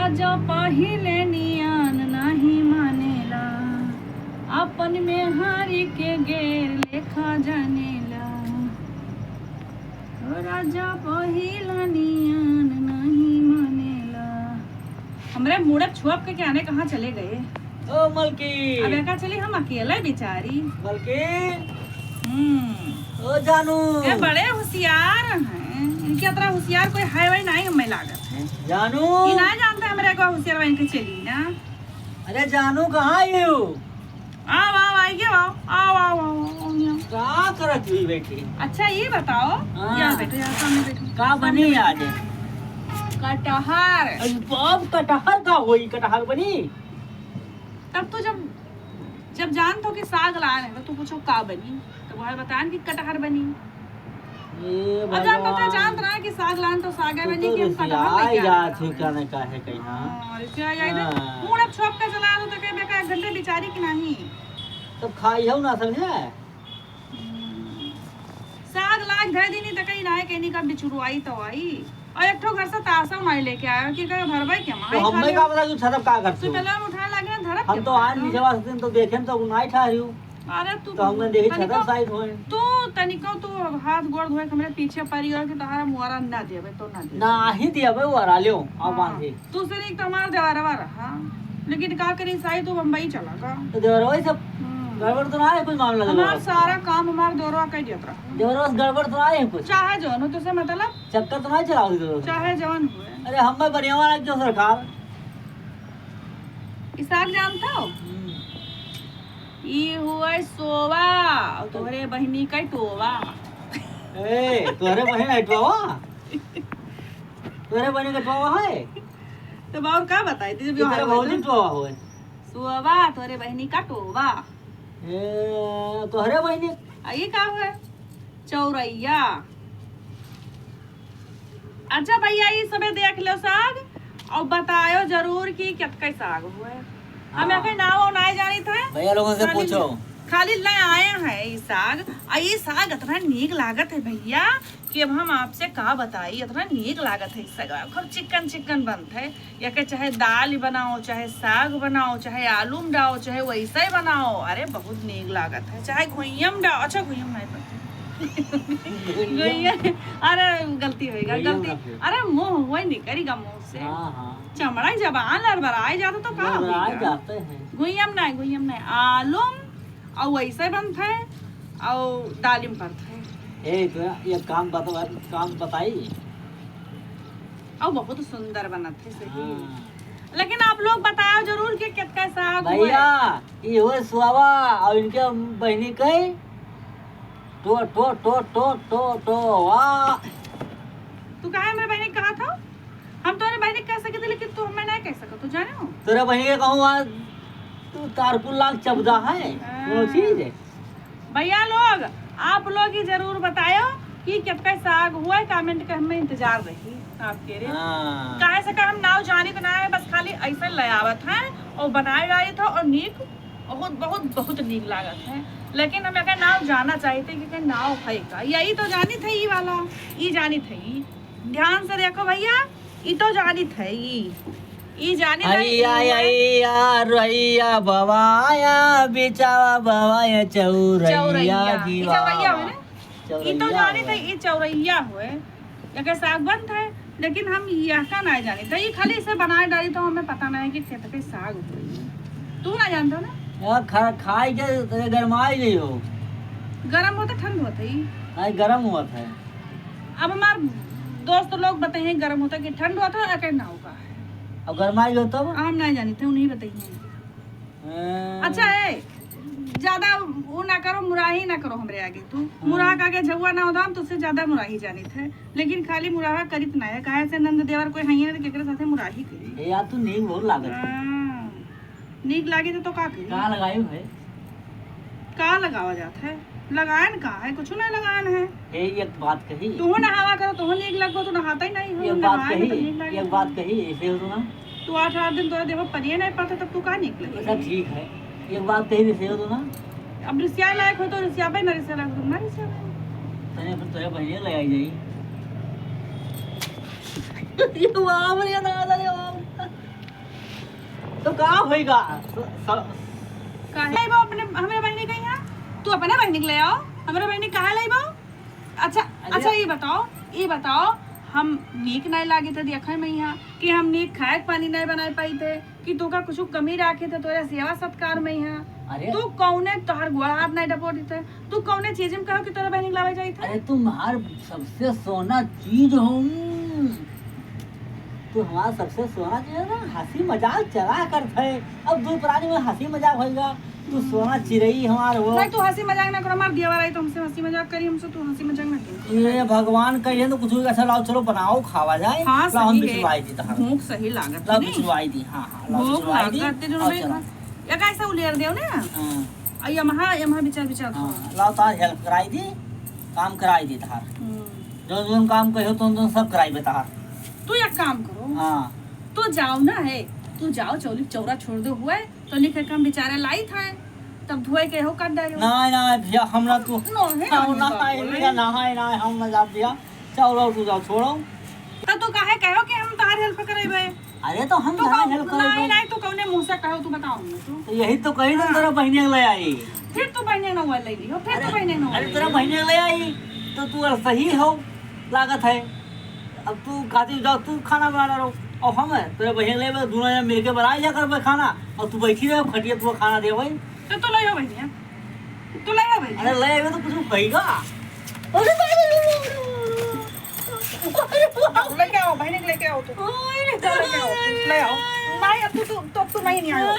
राजा पहिले नियन नहीं मानेला, अपन में हारी के गेर लेखा जानेला। राजा पहिला नियन नहीं मानेला। हमरे मुड़क छुप के आने कहाँ चले गए? ओ मलकी, अब का चली हम अकेले बेचारी। मलकी, ओ जानू, ये बड़े होशियार हैं। इनके तरह होशियार कोई है वही नहीं हमें लागत है। जानू, ये ना जानते हमारे को होशियार वहीं के चली ना। अरे जानू कहाँ है यू? आओ आओ आइए आओ आओ आओ आओ। क्या करत हुई बेटी? अच्छा ये बताओ, हाँ। यहाँ बैठो, यहाँ सामने बैठो। का बनी आज? कटहर। अब कटहर का होई? कटहर बनी? तब तो जब जान तो कि साग लाए तो तू पूछो का बनी, तो वह बतान कि कटहर बनी। ये अब जब पता जानत रहा कि साग लान तो साग है बनी कि हम कटहर लेके जा थी क्या न का है कहीं। हां और क्या याद है मुंह अब छोप के चला तो कहे बेका एक घंटे बिचारी की नहीं तब खाई हो ना समझे। साग लाग धर दी नहीं तो कहीं ना कहीं का बिचुरवाई तो आई और एक ठो घर से तासा नहीं लेके आया कि कहे भरवाई के माई तो हमें का पता कि छतप का करते तो पहले उठा लगे ना धरप हम तो आज निचवा दिन तो देखें तो नहीं ठहरी हूं। अरे तू तो हमने देखी छतप साइड होए तू तनिको तू हाथ गोड़ धोए हमरे पीछे पड़ी और कि तहारा मुआरा ना देबे तो ना दे नहीं दिया बे वो रा लियो अब बांधे तू से नहीं तमार देवारवा रहा लेकिन का करी साई तू बंबई चला गा तो देवरवा सब गड़बड़ तो ना है कुछ मामला हमार सारा काम हमार दोरवा कह दिया तरा देवरवा गड़बड़ तो ना है कुछ चाहे जवन हो तुसे मतलब चक्कर तो ना चलाओ दे चाहे जवन हुए अरे हम में बढ़िया वाला क्यों सरकार इसाक जानता हो ई हुए सोवा और तोहरे बहनी का टोवा ए तोरे बहन हटवावा तोरे बहन का टोवा है तो बाउर का बताई थी जब तेरे भौजी टोवा होए सोवा तोहरे बहनी का टोवा ए तोहरे बहनी ये का हुए चौरैया। अच्छा भैया ये सबे देख लो साग और बतायो जरूर कि कितना साग हुए। हमें कहीं नाव नहीं जानी था भैया लोगों से पूछो खाली ले आए हैं ये साग और ये साग इतना नीक लागत है भैया कि अब हम आपसे का बताई इतना नीक लागत है। साग खूब चिकन चिकन बनता है या के चाहे दाल बनाओ चाहे साग बनाओ चाहे आलू में डालो चाहे वैसा ही बनाओ अरे बहुत नीक लागत है चाहे घुइयम डालो। अच्छा घुइयम नहीं पड़ता अरे गलती होगा गलती अरे मुंह हुआ निकलेगा मुंह से चमड़ा जबान लड़बड़ाए जाता तो का घुइयम नहीं आलू और वैसे बनता है और दालिम पड़ता है। ए तो ये काम बताई और बहुत सुंदर बनत है सही। लेकिन आप लोग बताओ जरूर कि कितना साग भैया ये हुए सुहावा और इनके बहनी कई तो वाह तू कहा मेरे बहनी कहा था हम तुम्हारे बहनी कह सके थे लेकिन तू हमें नहीं कह सका तू जाने हो तेरे बहनी के कहूँ आज तू तारकुल लाख चबदा है वो चीज है। भैया लोग आप लोग ही जरूर बतायो कि कितना साग हुआ है कमेंट का हमें इंतजार रही आपके रे काहे से हम नाव जाने को ना है बस खाली ऐसे ले आवत है और बनाए गए था और नीक बहुत बहुत बहुत नीक लागत है। लेकिन हम अगर नाव जाना चाहते कि नाव है का यही तो जानी थी ये वाला ये जानी थी ध्यान से देखो भैया ये तो जानी थी ये जानी रैया बवाया बेचावा बवाया चौरैया चौरैया है ना ये तो जानी थी ये चौरैया हुए या साग बनता है लेकिन हम यह का नहीं जानी था ये खाली इसे बनाए डाली तो हमें पता नहीं कि कितने साग हुए तू ना जानता ना खाई के गरमाई गई हो गरम होता ठंड होता ही नहीं गरम हुआ था। अब हमारे दोस्त लोग बताइए गरम होता कि ठंड होता है क्या ना होगा अब गरमाई हो तब हम नहीं जानी थे उन्हीं बताइए। अच्छा है ज्यादा वो ना करो मुराही ना करो हमरे आगे तू मुराह का आगे झगुआ ना होता हम तुझसे ज्यादा मुराही जानी थे लेकिन खाली मुराहा करित ना है काहे से नंद देवर कोई हइए ना केकरे साथे मुराही करी ए यार तू नहीं बहुत लागत नीक लागे तो का करी का लगाई है का लगावा जाता है लगान का है कुछ ना लगान है। ए एक बात कही तू नहावा करो तू नीक लगो तू नहाता ही नहीं हो एक बात कही ऐसे हो ना तू 8 दिन तो देखो परिये नहीं पाता तब तू का नीक लगे सब ठीक है एक बात कही ऐसे हो ना अब रिसिया लायक हो तो रिसिया पे ना रिसिया लायक हो ना रिसिया तने पर तोरे बहनिया लगाई जाई ये वाह बढ़िया ना रे वाह का होएगा काहे लाइबो अपने हमरे बहनी के यहाँ? तू अपने बहनी के ले आओ, हमरे बहनी काहे लाइबो? अच्छा ये बताओ हम नीक नहीं लागे थे देखे में यहाँ कि हम नीक खाए पानी नहीं बना पाई थे कि तोका कुछ कमी रखे थे तोरा सेवा सत्कार में यहाँ। अरे तू कौने तोहर गोड़ हाथ नहीं डपोटी थे, तू कौने चीज में कहो कि तोरा बहनी लावे जाई थे? अरे तुम्हार सबसे सोना चीज हूँ, तू हमारा सबसे सोना चीज है ना। हंसी मजाक चला करते है, अब दो प्राणी में हंसी मजाक होएगा। तू सोना चिरई हमार हो। नहीं तू हंसी मजाक ना करो, मार दिया वाला तो हमसे हंसी मजाक करी, हमसे तू हंसी मजाक ना करी। ये भगवान कहिए तो कुछ अच्छा लाओ, चलो बनाओ खावा जाए। हाँ लाओ हम सही बिछवाई दी है, भूख सही लागत लाओ नहीं, बिछवाई दी। हाँ लाओ भूख बिछवाई दी। लागत जो और रे चलो। या कैसा उलेर देव ना हाँ, आ यमहा विचार हाँ, लाओ तार हेल्प कराई दी, काम कराई दी तार। जो काम कहो तो सब कराई बे तार। तू एक काम करो, हाँ तू जाओ ना है, तू जाओ चौली चौरा छोड़ दो हुए तो लिखे के हम बेचारे लाई था तब धोए के हो कर दे। नहीं भैया हमरा तू नो है ना हम न जा दिया। चलो तू जाओ छोड़ो। तो तू काहे कहो कि हम तार हेल्प करेबे? अरे तो हम तू ना हेल्प नहीं करेंगे। नहीं तू कौने मुंह से कहो, तू बताओ ना तू। तो यही तो कही ना तेरा बहनी ले आई। फिर तू बहने न हुआ ले लियो, फिर तू बहने न हुआ। अरे तेरा बहनी ले आई तो तू सही हो लागत है। अब तू खाती जाओ, तू खाना बना रहो और हम तेरे बहन ले दोनों जन मिलके बनाई जा कर खाना, और तू बैठी रहे खटिया तू खाना दे भाई। तो तू ले आओ भैया, तू ले आओ भैया। अरे ले आवे तो कुछ कहेगा। लेके आओ बहनी लेके आओ, तू लेके आओ, ले आओ। नहीं अब तू नहीं आयो।